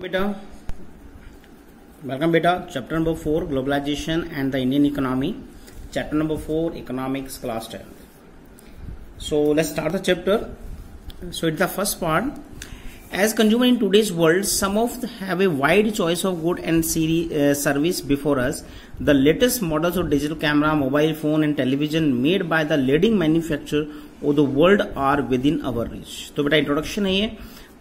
बेटा वेलकम बेटा chapter number 4 globalization and the Indian economy chapter number 4 economics class 10 so let's start the chapter so it's the first part as consumer in today's world some of have a wide choice of good and service before us the latest models of digital camera mobile phone and television made by the leading manufacturer of the world are within our reach तो बेटा introduction है ये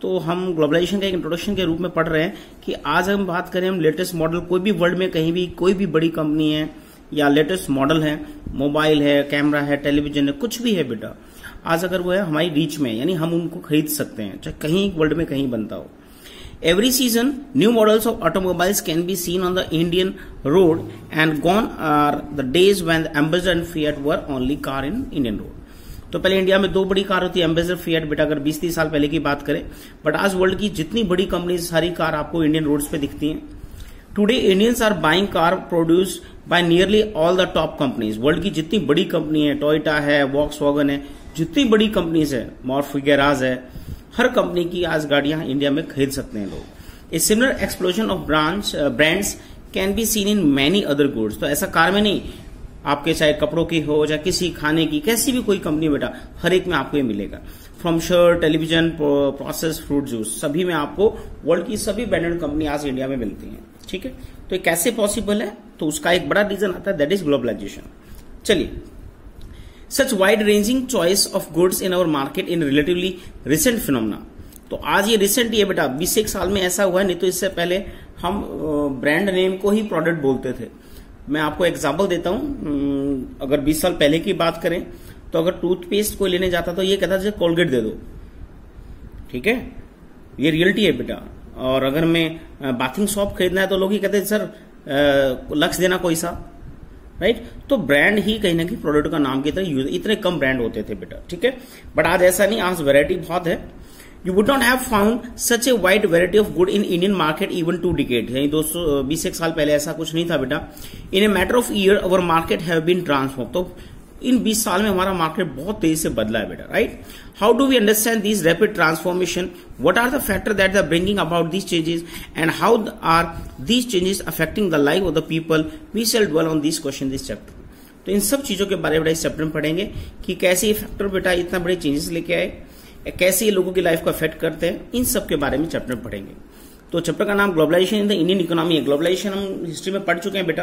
तो हम globalisation का एक introduction के रूप में पढ़ रहे हैं कि आज हम बात करें हम लेटेस्ट मॉडल कोई भी वर्ल्ड में कहीं भी कोई भी बड़ी कंपनी है या लेटेस्ट मॉडल है मोबाइल है कैमरा है टेलीविजन है कुछ भी है बेटा आज अगर वो है हमारी रीच में यानी हम उनको खरीद सकते हैं चाहे कहीं वर्ल्ड में कहीं बनता हो Every season, new models of automobiles can be seen on the Indian road and gone are the days when the Ambassador and Fiat were only car in Indian road. तो पहले इंडिया में दो बड़ी car होती है ambassador fiat बेटा अगर 20-30 साल पहले की बात करें बट आज वर्ल्ड की जितनी बड़ी कंपनी सारी कार आपको इंडियन रोड्स पे दिखती हैं today Indians are buying car produce by nearly all the top companies world की जितनी बड़ी कंपनी है टोयोटा है वॉक्सवैगन है जितनी बड़ी कंपनीज है मॉर्फिगेराज है हर कंपनी की आज गाड़ियां इंडिया में खरीद सकते हैं लोग a similar explosion of brands can be seen in many other goods तो ऐसा कार में नहीं आपके चाहे कपड़ों की हो चाहे किसी खाने की कैसी भी कोई कंपनी बेटा हर एक में आपको ये मिलेगा from shirt television process fruit juice सभी में आपको वर्ल्ड की सभी ब्रांडेड कंपनी आज इंडिया में मिलती हैं ठीक है तो ये कैसे पॉसिबल है तो उसका एक बड़ा रीजन आता है दैट इज ग्लोबलाइजेशन चलिए such wide ranging choice of goods in our market in relatively recent phenomena तो आज ये रिसेंट ही है बेटा 20 साल में ऐसा हुआ है नहीं तो इससे पहले हम ब्रांड नेम को ही प्रोडक्ट बोलते थे मैं आपको एग्जांपल देता हूं अगर 20 साल पहले की बात करें तो अगर टूथपेस्ट कोई लेने जाता तो ये कहता था कोलगेट दे दो ठीक है ये रियलिटी है बेटा और अगर मैं बाथिंग सॉप खरीदना है तो लोग ही कहते हैं सर लक्स देना कोई सा राइट तो ब्रांड ही कहीं ना कहीं प्रोडक्ट का नाम की तरह यूज इतने कम ब्रांड होते थे बेटा ठीक है बट आज ऐसा नहीं आज वैरायटी बहुत है You would not have found such a wide variety of good in Indian market even 2 decades. यानी 20 साल पहले ऐसा कुछ नहीं था बेटा. In a matter of year, our market have been transformed. तो इन 20 साल में हमारा मार्केट बहुत तेजी से बदला है बेटा, right? How do we understand these rapid transformation? What are the factors that are bringing about these changes, and how are these changes affecting the life of the people? We shall dwell on these questions this chapter. तो इन सब चीजों के बारे में इस chapter में पढ़ेंगे कि कैसे ये फैक्टर बेटा इतना बड़े चेंजेस लेके आए कैसे ये लोगों की लाइफ को अफेक्ट करते हैं इन सब के बारे में चैप्टर में पढ़ेंगे तो चैप्टर का नाम globalization in the Indian economy है ग्लोबलाइजेशन हम हिस्ट्री में पढ़ चुके हैं बेटा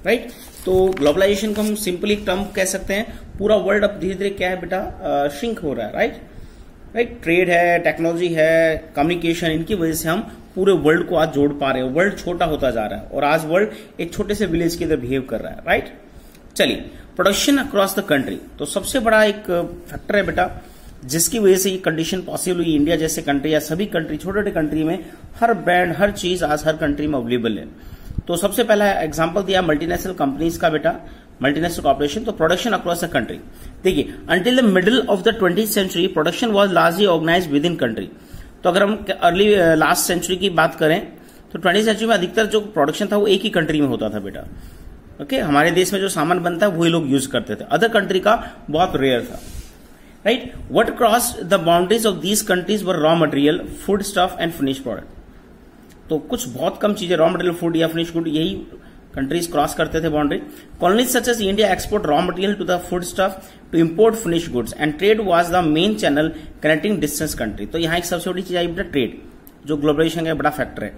राइट तो ग्लोबलाइजेशन को हम सिंपली टर्म कह सकते हैं पूरा वर्ल्ड अब धीरे धीरे क्या है बेटा श्रिंक हो रहा है राइट ट्रेड है टेक्नोलॉजी है कम्युनिकेशन इनकी वजह से हम पूरे वर्ल्ड को आज जोड़ पा रहे हैं वर्ल्ड छोटा होता जा रहा है और आज वर्ल्ड एक छोटे से विलेज की तरह बिहेव कर रहा है राइट चलिए प्रोडक्शन अक्रॉस द कंट्री तो सबसे बड़ा एक फैक्टर है बेटा जिसकी वजह से ये कंडीशन पॉसिबल हुई इंडिया जैसे कंट्री या सभी कंट्री छोटे छोटे कंट्री में हर ब्रांड हर चीज आज हर कंट्री में अवेलेबल है तो सबसे पहला एग्जांपल दिया मल्टीनेशनल कंपनीज का बेटा मल्टीनेशनल कॉर्पोरेशन तो प्रोडक्शन अक्रॉस द कंट्री देखिए until the middle of the 20th century production was largely organized within country तो अगर हम अर्ली लास्ट सेंचुरी की बात करें तो 20th सेंचुरी में अधिकतर जो प्रोडक्शन था वो एक ही कंट्री में होता था बेटा ओके हमारे देश में जो सामान बनता है वही लोग यूज करते थे अदर कंट्री का बहुत रेयर था right what crossed the boundaries of these countries were raw material food stuff and finished product तो कुछ बहुत कम चीजें रॉ मटेरियल फूड या फिनिश गुड यही कंट्रीज क्रॉस करते थे boundary colonies such as India export raw material to the food stuff to import finish goods and trade was the main channel connecting distance country तो यहाँ एक सबसे बड़ी चीज आई बेटा ट्रेड जो ग्लोबलाइजेशन का बड़ा फैक्टर है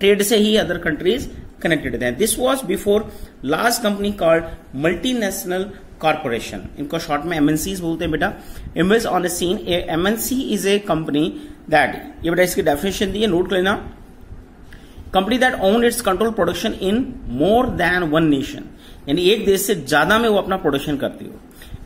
ट्रेड से ही अदर कंट्रीज कनेक्टेड है this was before large company called multinational corporation इनको शॉर्ट में एमएनसीज बोलते हैं बेटा image on a scene MNC is a company that ये बेटा इसकी डेफिनेशन दी है नोट लेना company that own its control production in more than one nation यानी एक देश से ज्यादा में वो अपना प्रोडक्शन करती हो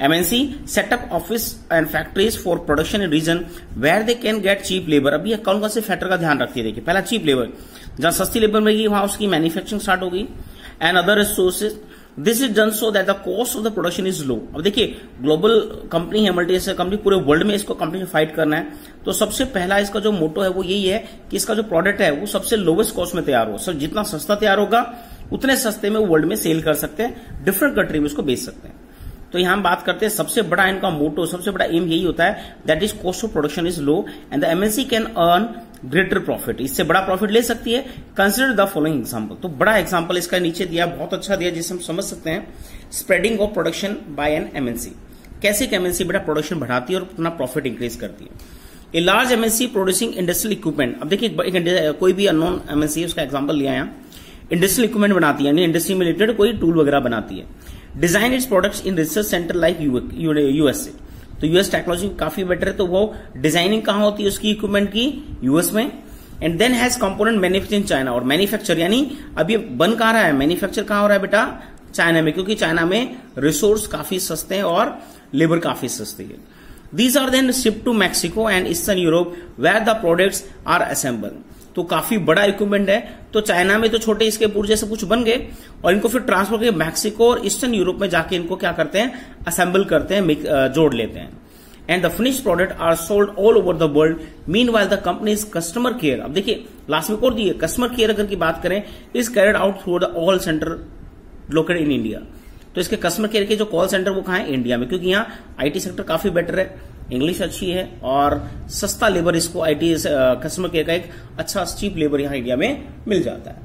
MNC setup office and factories for production in region where they can get cheap labour अभी ये कौन कौन से फैक्टर का ध्यान रखती है देखिए पहला चीप लेबर जहां सस्ती लेबर मिलेगी वहां उसकी मैन्युफैक्चरिंग स्टार्ट होगी and other resources this is done so that the cost of the production is low अब देखिए ग्लोबल कंपनी है मल्टीनेशनल कंपनी पूरे वर्ल्ड में इसको कंपनी से फाइट करना है तो सबसे पहला इसका जो मोटो है वो यही है कि इसका जो प्रोडक्ट है वो सबसे लोवेस्ट कॉस्ट में तैयार हो सर जितना सस्ता तैयार होगा उतने सस्ते में वो वर्ल्ड में सेल कर सकते हैं डिफरेंट कंट्री में उसको बेच सकते हैं तो यहां हम बात करते हैं सबसे बड़ा इनका मोटो सबसे बड़ा एम यही होता है that is cost of production is low and the MNC can earn greater profit, इससे बड़ा प्रॉफिट ले सकती है। कंसिडर द फॉलोइंग एग्जांपल, तो बड़ा एग्जांपल इसका नीचे दिया, बहुत अच्छा दिया, जिससे हम समझ सकते हैं spreading of production by an MNC, कैसे एक एमएनसी बेटा प्रोडक्शन बढ़ाती है और अपना प्रॉफिट इंक्रीज करती है। A large MNC producing industrial equipment, अब देखिए कोई भी अननोन एमएनसी है, उसका एग्जांपल लिया यहाँ, इंडस्ट्रियल इक्विपमेंट बनाती है, यानी इंडस्ट्री में रिलेटेड कोई टूल वगैरह बनाती है। Design its products in research centre like USA, तो यूएस टेक्नोलॉजी काफी बेटर है, तो वो डिजाइनिंग कहां होती है उसकी इक्विपमेंट की, यूएस में। And then has component manufacture in China, और मैन्युफैक्चर यानी अब ये बन कहां रहा है, मैन्युफैक्चर कहां हो रहा है बेटा, चाइना में, क्योंकि चाइना में रिसोर्स काफी सस्ते हैं और लेबर काफी सस्ती है। These are then shift to Mexico and eastern Europe where the products are assemble, तो काफी बड़ा इक्विपमेंट है, तो चाइना में तो छोटे इसके पुर्जे से कुछ बन गए और इनको फिर ट्रांसफर करके मैक्सिको और ईस्टर्न यूरोप में जाके इनको क्या करते हैं, असेंबल करते हैं, जोड़ लेते हैं। And the finish product are sold all over the world, meanwhile the companies customer care, अब देखिए लास्ट में और दिए, कस्टमर केयर अगर की बात करें, is carried out through the all centre located in India, तो इसके कस्टमर केयर के जो कॉल सेंटर वो कहां है, इंडिया में, क्योंकि यहाँ आईटी सेक्टर काफी बेटर है, इंग्लिश अच्छी है और सस्ता लेबर इसको आईटी कस्टमर केयर का एक अच्छा चीप लेबर यहाँ इंडिया में मिल जाता है।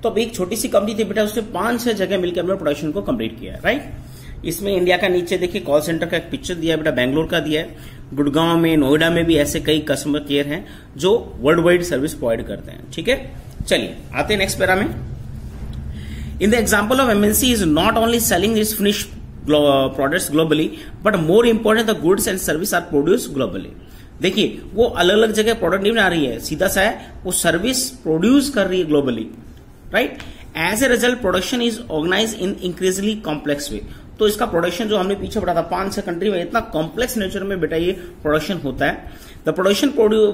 तो अब एक छोटी सी कंपनी थी बेटा, उसने 5-6 जगह मिलकर अपने प्रोडक्शन को कंप्लीट किया है, राइट। इसमें इंडिया का नीचे देखिए कॉल सेंटर का एक पिक्चर दिया है बेटा, बेंगलोर का दिया है, गुड़गांव में, नोएडा में भी ऐसे कई कस्टमर केयर हैं जो वर्ल्ड वाइड सर्विस प्रोवाइड करते हैं, ठीक है। चलिए आते हैं नेक्स्ट पैरा में। In the example of MNC is not only selling its finished products globally, but more important the goods and service are produced globally. देखिए वो अलग अलग जगह प्रोडक्ट नहीं बना रही है, सीधा सा है वो सर्विस प्रोड्यूस कर रही है globally, right. As a result production is organise in increasingly complex way, तो इसका प्रोडक्शन जो हमने पीछे पढ़ा था 5-6 कंट्री में, इतना कॉम्प्लेक्स नेचर में बेटा ये प्रोडक्शन होता है। The production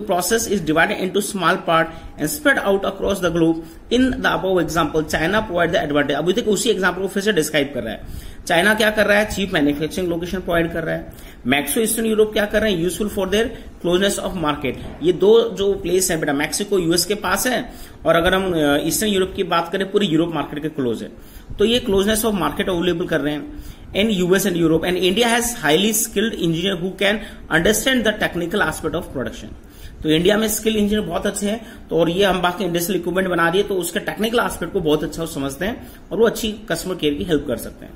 process is divided into small part and spread out across the globe. In the above example, China provide the advantage. अभी तक उसी एग्जाम्पल को फिर से डिस्क्राइब कर रहा है। चाइना क्या कर रहा है, चीप मैन्युफैक्चरिंग लोकेशन प्रोवाइड कर रहा है। मैक्सिको ईस्टर्न यूरोप क्या कर रहे हैं, useful for their closeness of market. ये दो जो प्लेस है बेटा, मैक्सिको यूएस के पास है और अगर हम ईस्टर्न यूरोप की बात करें पूरी यूरोप मार्केट के क्लोज है, तो ये क्लोजनेस ऑफ मार्केट अवेलेबल कर रहे हैं in US and Europe, and India has highly skilled engineer who can understand the technical aspect of production. तो इंडिया में स्किल इंजीनियर बहुत अच्छे हैं, तो और ये हम बाकी इंडस्ट्रियल इक्विपमेंट बना रही है, तो उसके टेक्निकल एस्पेक्ट को बहुत अच्छा समझते हैं और वो अच्छी कस्टमर केयर की हेल्प कर सकते हैं।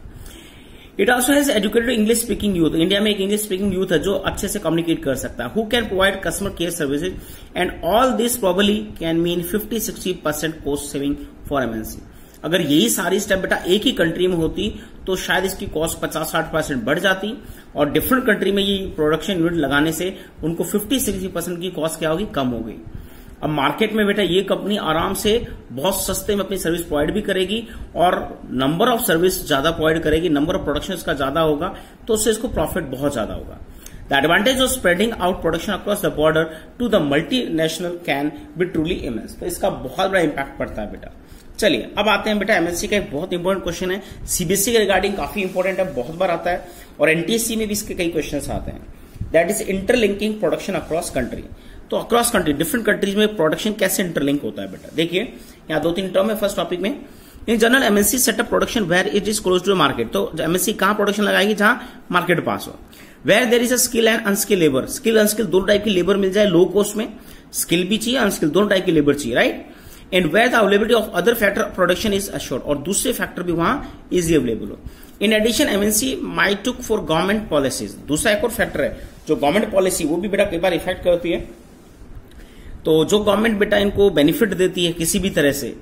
It also has educated English speaking youth, India में एक इंग्लिश स्पीकिंग यूथ है जो अच्छे से कम्युनिकेट कर सकता है, who can provide customer care services, and all this probably can mean 50-60% cost saving for MNC. अगर यही सारी स्टेप बेटा एक ही कंट्री में होती तो शायद इसकी कॉस्ट 50-60% बढ़ जाती, और डिफरेंट कंट्री में ये प्रोडक्शन यूनिट लगाने से उनको 50-60% की कॉस्ट क्या होगी, कम हो गई। अब मार्केट में बेटा ये कंपनी आराम से बहुत सस्ते में अपनी सर्विस प्रोवाइड भी करेगी और नंबर ऑफ सर्विस ज्यादा प्रोवाइड करेगी, नंबर ऑफ प्रोडक्शन इसका ज्यादा होगा, तो उससे इसको प्रॉफिट बहुत ज्यादा होगा। The advantage of spreading out production across the border to the multinational can be truly immense, तो इसका बहुत बड़ा इंपैक्ट पड़ता है बेटा। चलिए अब आते हैं बेटा एमएनसी का एक बहुत इंपॉर्टेंट क्वेश्चन है, सीबीएसई के रिगार्डिंग काफी इंपॉर्टेंट है, बहुत बार आता है और एनटीएससी में भी इसके कई क्वेश्चंस आते हैं। That is interlinking production across country, तो अक्रॉस कंट्री डिफरेंट कंट्रीज में प्रोडक्शन कैसे इंटरलिंक होता है बेटा। देखिए यहाँ 2-3 टर्म है फर्स्ट टॉपिक में। In general MNC setup production where it is close to market, तो एमएनसी कहां प्रोडक्शन लगाएगी, जहां मार्केट पास हो। Where there is a skill and unskill labour, skill unskill दोनों टाइप की लेबर मिल जाए लो कॉस्ट में, स्किल भी चाहिए अनस्किल दोनों टाइप की लेबर चाहिए, right. And where the availability of other factor production is assured, और दूसरे फैक्टर भी वहां इजी अवेलेबल हो। In addition MNC might took for government policies, दूसरा एक और फैक्टर है जो गवर्नमेंट पॉलिसी वो भी बेटा कई बार इफेक्ट करती है। तो जो गवर्नमेंट बेटा इनको बेनिफिट देती है किसी भी तरह से,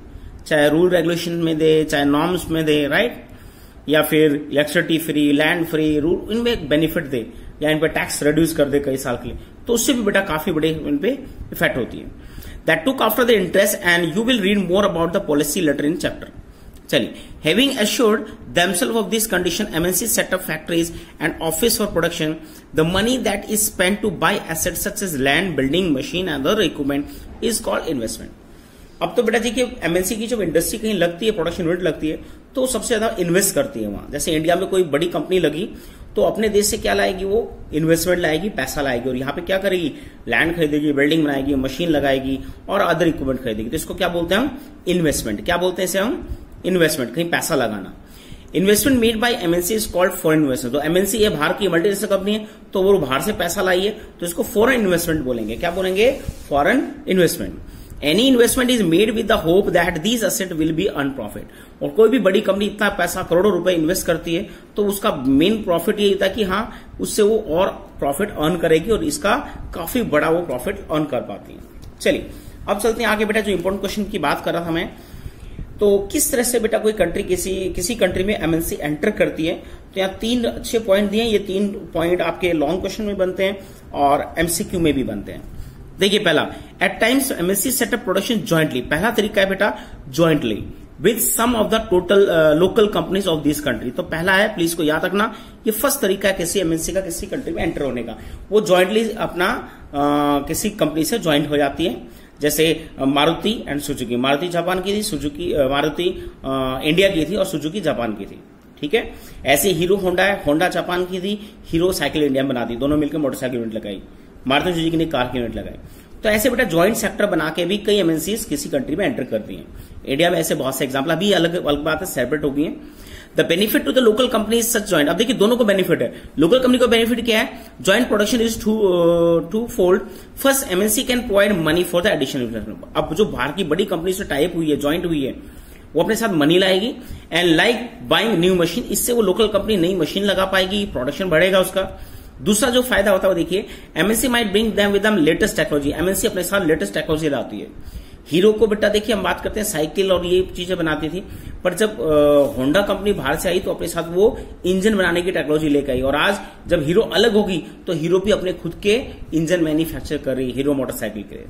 चाहे रूल रेगुलेशन में दे, चाहे नॉर्म्स में दे, राइट, या फिर electricity free, land free, rule इनमें एक बेनिफिट दे या इन पे टैक्स रिड्यूस कर दे कई साल के लिए, तो उससे भी बेटा काफी बड़े इन पे इफेक्ट होती है। That took after the interest and you will read more about the policy later in chapter. चलिए, having assured themselves of this condition, MNC set up factories and office for production. The money that is spent to buy assets such as land, building, machine and other equipment is called investment. अब तो बेटा जी कि MNC की जब industry कहीं लगती है, production unit लगती है, तो सबसे ज्यादा इन्वेस्ट करती है वहां। जैसे इंडिया में कोई बड़ी कंपनी लगी तो अपने देश से क्या लाएगी, वो इन्वेस्टमेंट लाएगी, पैसा लाएगी, और यहाँ पे क्या करेगी, लैंड खरीदेगी, बिल्डिंग बनाएगी, मशीन लगाएगी और अदर इक्विपमेंट खरीदेगी। तो इसको क्या बोलते हैं हम, इन्वेस्टमेंट। क्या बोलते हैं इसे हम, इन्वेस्टमेंट, कहीं पैसा लगाना। Investment made by MNC is called foreign investment. तो एमएनसी ये बाहर की मल्टीनेशनल कंपनी है, तो वो बाहर से पैसा लाई है, तो इसको फॉरेन इन्वेस्टमेंट बोलेंगे। क्या बोलेंगे? Foreign investment. Any investment is made with the hope that these asset will be earn profit. और कोई भी बड़ी कंपनी इतना पैसा करोड़ों रुपए इन्वेस्ट करती है, तो उसका मेन प्रॉफिट यही होता है कि हाँ, उससे वो और प्रॉफिट अर्न करेगी और इसका काफी बड़ा वो प्रॉफिट अर्न कर पाती है। चलिए अब चलते हैं आगे बेटा, जो इंपॉर्टेंट क्वेश्चन की बात कर रहा था मैं, तो किस तरह से बेटा कोई कंट्री किसी कंट्री में एमएनसी एंटर करती है। तो यहाँ 3 अच्छे पॉइंट दिए हैं। ये 3 पॉइंट आपके लॉन्ग क्वेश्चन में बनते हैं और एमसीक्यू में भी बनते हैं। देखिए पहला, at times MNC setup production jointly. पहला तरीका है बेटा jointly with some of the total local companies of this country. तो पहला है, प्लीज को याद रखना, ये फर्स्ट तरीका है किसी एमएनसी का किसी कंट्री में एंटर होने का। वो ज्वाइंटली अपना किसी कंपनी से ज्वाइंट हो जाती है। जैसे Maruti and Suzuki, Maruti Japan की थी, सुजुकी मारुति इंडिया की थी और सुजुकी जापान की थी। ठीक है, ऐसे हीरो होंडा है, होंडा जापान की थी, हीरो साइकिल इंडिया में बना दी, दोनों मिलकर मोटरसाइकिल यूनिट लगाई, मारुति सुजुकी ने कार की यूनिट लगाई। तो ऐसे बेटा ज्वाइंट सेक्टर बना के भी कई एमएनसी किसी कंट्री में एंटर करती हैं। इंडिया में ऐसे बहुत से एग्जाम्पल, अभी अलग बात है, सेपरेट हो गई है। The benefit to the local company is such joint. अब देखिए दोनों को बेनिफिट है। लोकल कंपनी को बेनिफिट क्या है? Joint production is twofold. First, MNC can provide money for the additional investment. अब जो बाहर की बड़ी कंपनी से टाइप हुई है, ज्वाइंट हुई है, वो अपने साथ मनी लाएगी and like buying new machine. इससे वो लोकल कंपनी नई मशीन लगा पाएगी, प्रोडक्शन बढ़ेगा उसका। दूसरा जो फायदा होता है वो देखिए, MNC might bring them with latest technology. MNC अपने साथ लेटेस्ट टेक्नोलॉजी लाती है। हीरो को बेटा देखिए, हम बात करते हैं साइकिल और ये चीजें बनाती थी, पर जब होंडा कंपनी बाहर से आई तो अपने साथ वो इंजन बनाने की टेक्नोलॉजी लेकर आई। और आज जब हीरो अलग होगी तो हीरो भी अपने खुद के इंजन मैन्युफैक्चर कर रही है हीरो मोटरसाइकिल के लिए।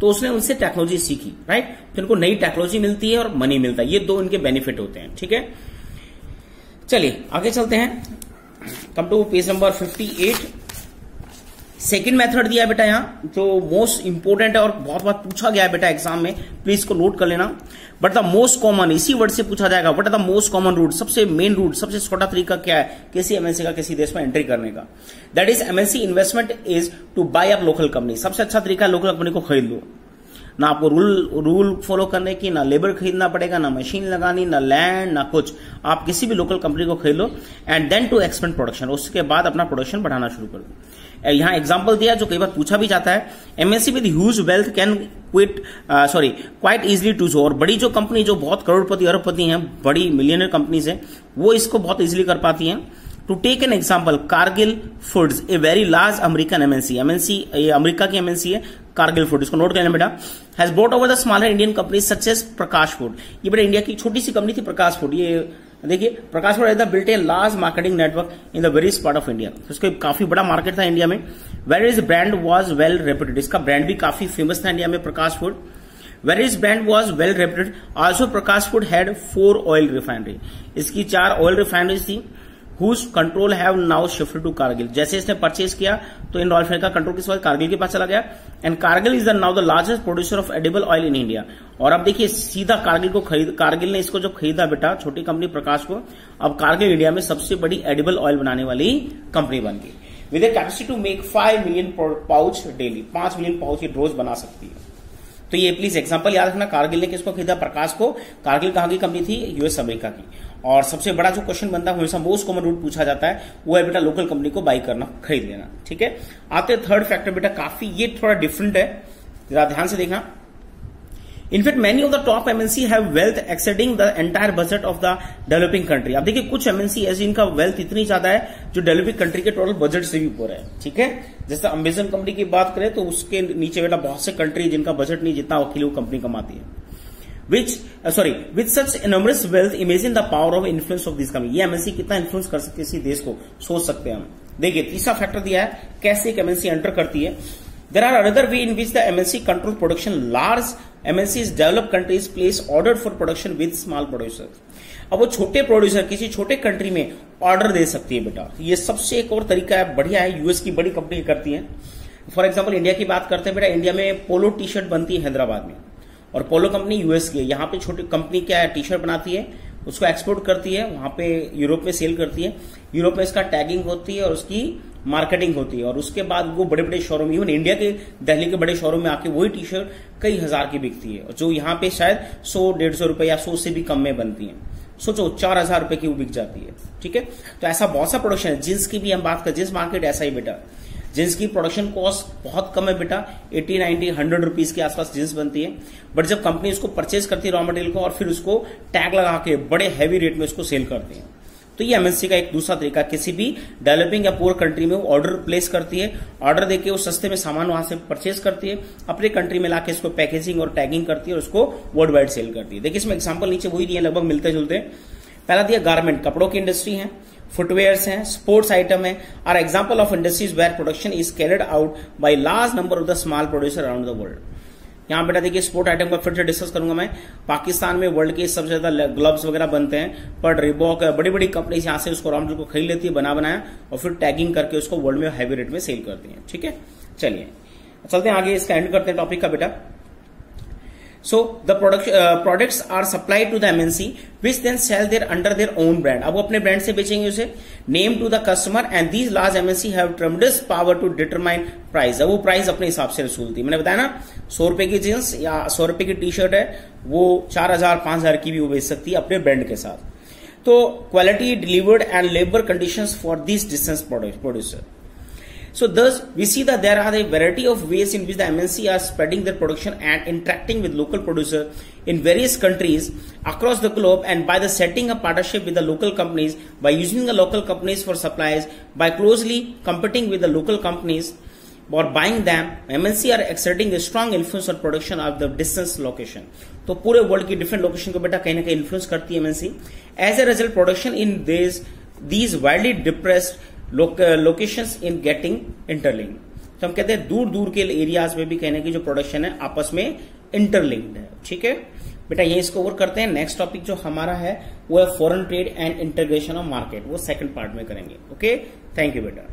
तो उसने उनसे टेक्नोलॉजी सीखी, राइट। तो इनको नई टेक्नोलॉजी मिलती है और मनी मिलता है। ये 2 इनके बेनिफिट होते हैं। ठीक है, चलिए आगे चलते हैं। Come to page number 58। Second method दिया है बेटा यहाँ, जो मोस्ट इंपोर्टेंट है और बहुत बार पूछा गया है बेटा एग्जाम में, प्लीज इसको नोट कर लेना। बट द मोस्ट कॉमन, इसी वर्ड से पूछा जाएगा, but the most common route, सबसे मेन रूट, सबसे छोटा तरीका क्या है किसी एमएनसी का किसी देश में एंट्री करने का? That is MNC investment is to buy up local company. सबसे अच्छा तरीका है लोकल कंपनी को खरीद लो। ना आपको रूल फॉलो करने की, ना लेबर खरीदना पड़ेगा, ना मशीन लगानी, ना लैंड, ना कुछ। आप किसी भी लोकल कंपनी को खरीद लो and then to expand production. उसके बाद अपना प्रोडक्शन बढ़ाना शुरू कर दो। यहां एग्जांपल दिया जो कई बार पूछा भी जाता है, MNC with huge wealth can quite easily to जो। और बड़ी जो कंपनी जो बहुत करोड़पति अरबपति हैं, बड़ी मिलियनर कंपनीज हैं, वो इसको बहुत इजिली कर पाती हैं। To take an example, Cargill foods, a very large American MNC, ये अमेरिका की एमएनसी है कारगिल फूड, इसको नोट कर लेना बेटा। Has brought over the smaller Indian company such as Prakash food. ये बेटा इंडिया की छोटी सी कंपनी थी प्रकाश फूड। ये देखिए Prakash food has built a large marketing network in the various part of India. इसका काफी बड़ा मार्केट था इंडिया में। Where is brand was well reputed, इसका ब्रांड भी काफी फेमस था इंडिया में Prakash food. Where is brand was well reputed. Also Prakash food had 4 oil refinery, इसकी 4 ऑयल रिफाइनरीज थी। whose control have now shifted to Cargill. जैसे इसने परचेज किया तो इन ऑयल का कंट्रोल किस वक्त कारगिल के पास चला गया। And Kargil is now the largest producer of edible oil in India. और अब देखिए सीधा कारगिल ने इसको जब खरीदा बेटा, छोटी कंपनी प्रकाश को, अब कारगिल इंडिया में सबसे बड़ी एडिबल ऑयल बनाने वाली कंपनी बन गई with a capacity to make 5 million pouch daily. 5 million pouch ये रोज बना सकती है। तो ये प्लीज एग्जांपल याद रखना, कारगिल ने किसको खरीदा? प्रकाश को। कारगिल कहां की कंपनी थी? यूएस अमेरिका की। और सबसे बड़ा जो क्वेश्चन बनता है हमेशा मोस्ट कॉमन रूट पूछा जाता है, वो है बेटा लोकल कंपनी को बाई करना, खरीद लेना। ठीक है, आते थर्ड फैक्टर बेटा, काफी ये थोड़ा डिफरेंट है, जरा ध्यान से देखना। In fact many of the top MNC have wealth exceeding the entire budget of the developing country. अब देखिए कुछ एमएनसी ऐसी इनका वेल्थ इतनी ज्यादा है जो डेवलपिंग कंट्री के टोटल बजट से भी ऊपर है। ठीक है, जैसे अमेजन कंपनी की बात करें तो उसके नीचे बेटा बहुत से कंट्री जिनका बजट नहीं जितना अकेली वो कंपनी कमाती है। with such enormous wealth, imagine the power of influence of this company। ये एमएनसी कितना इन्फ्लुएंस कर सकती है किसी देश को, सोच सकते हैं हम। देखिए तीसरा फैक्टर दिया है कैसे एक एमएनसी एंटर करती है। There are another way in which the MNC control production. Large MNCs developed countries place order for production with small producers। अब वो छोटे प्रोड्यूसर किसी छोटे कंट्री में ऑर्डर दे सकती है बेटा। ये सबसे एक और तरीका है, बढ़िया है, यूएस की बड़ी कंपनी करती है। फॉर एग्जांपल इंडिया की बात करते हैं बेटा, इंडिया में पोलो टी शर्ट बनती है हैदराबाद में, और पोलो कंपनी यूएस की है। यहाँ पे छोटी कंपनी क्या है, टी शर्ट बनाती है, उसको एक्सपोर्ट करती है, वहां पे यूरोप में सेल करती है। यूरोप में इसका टैगिंग होती है और उसकी मार्केटिंग होती है, और उसके बाद वो बड़े बड़े शोरूम, इवन इंडिया के दिल्ली के बड़े शोरूम में आके वही टी शर्ट कई हजार की बिकती है, जो यहाँ पे शायद 100-150 रुपए या 100 से भी कम में बनती है। सोचो 4000 रुपए की वो बिक जाती है। ठीक है, तो ऐसा बहुत सा प्रोडक्शन है। जींस की भी हम बात करें, जींस मार्केट ऐसा ही बेटा, जींस की प्रोडक्शन कॉस्ट बहुत कम है बेटा, 80, 90, 100 रुपीज के आसपास जींस बनती है। बट जब कंपनी उसको परचेज करती है रॉ मटेरियल को और फिर उसको टैग लगा के बड़े हैवी रेट में उसको सेल करती है। तो ये एमएनसी का एक दूसरा तरीका, किसी भी डेवलपिंग या पुअर कंट्री में वो ऑर्डर प्लेस करती है, ऑर्डर देके वो सस्ते में सामान वहां से परचेज करती है, अपने कंट्री में लाके इसको पैकेजिंग और टैगिंग करती है और उसको वर्ल्ड वाइड सेल करती है। देखिए इसमें एग्जांपल नीचे वही दिए, लगभग मिलते जुलते। पहला दिया गारमेंट, कपड़ों की इंडस्ट्री है, फुटवेयर्स हैं, स्पोर्ट्स आइटम है, are example of industries where production is carried out by large number of the small producer around the world. यहां बेटा देखिए स्पोर्ट आइटम का फिर से डिस्कस करूंगा मैं। पाकिस्तान में वर्ल्ड के सबसे ज्यादा ग्लव्स वगैरह बनते हैं, पर रिबॉक बड़ी बड़ी कंपनीज यहां से उसको रॉ मटेरियल को खरीद लेती है बनाया और फिर टैगिंग करके उसको वर्ल्ड में हैवी रेट में सेल करती है। ठीक है, चलिए चलते हैं आगे, इसका एंड करते हैं टॉपिक का बेटा। So the products are supplied to the MNC which then sell their under their own brand। अब वो अपने ब्रांड से बेचेंगे उसे, name to the customer and these large MNC have tremendous power to determine price। अब वो price अपने हिसाब से वसूलती है। मैंने बताया ना 100 रुपए की जींस या 100 रुपए की टी शर्ट है, वो 4000, 5000 की भी वो बेच सकती है अपने ब्रांड के साथ। तो quality delivered and labour conditions for this distance producer. So thus we see that there are a variety of ways in which the MNC are spreading their production and interacting with local producer in various countries across the globe, and by the setting up partnership with the local companies, by using the local companies for supplies, by closely competing with the local companies or buying them, MNC are exerting a strong influence on production of the distance location। तो पूरे world की different location को बेटा कहीं ना कहीं influence करती है MNC। As a result production in these widely depressed locations in getting interlinked. तो हम कहते हैं दूर दूर के एरियाज में भी कहने की जो प्रोडक्शन है आपस में इंटरलिंक्ड है। ठीक है बेटा, ये इसको ओवर करते हैं। नेक्स्ट टॉपिक जो हमारा है वो है foreign trade and integration of market, वो सेकंड पार्ट में करेंगे। ओके, थैंक यू बेटा।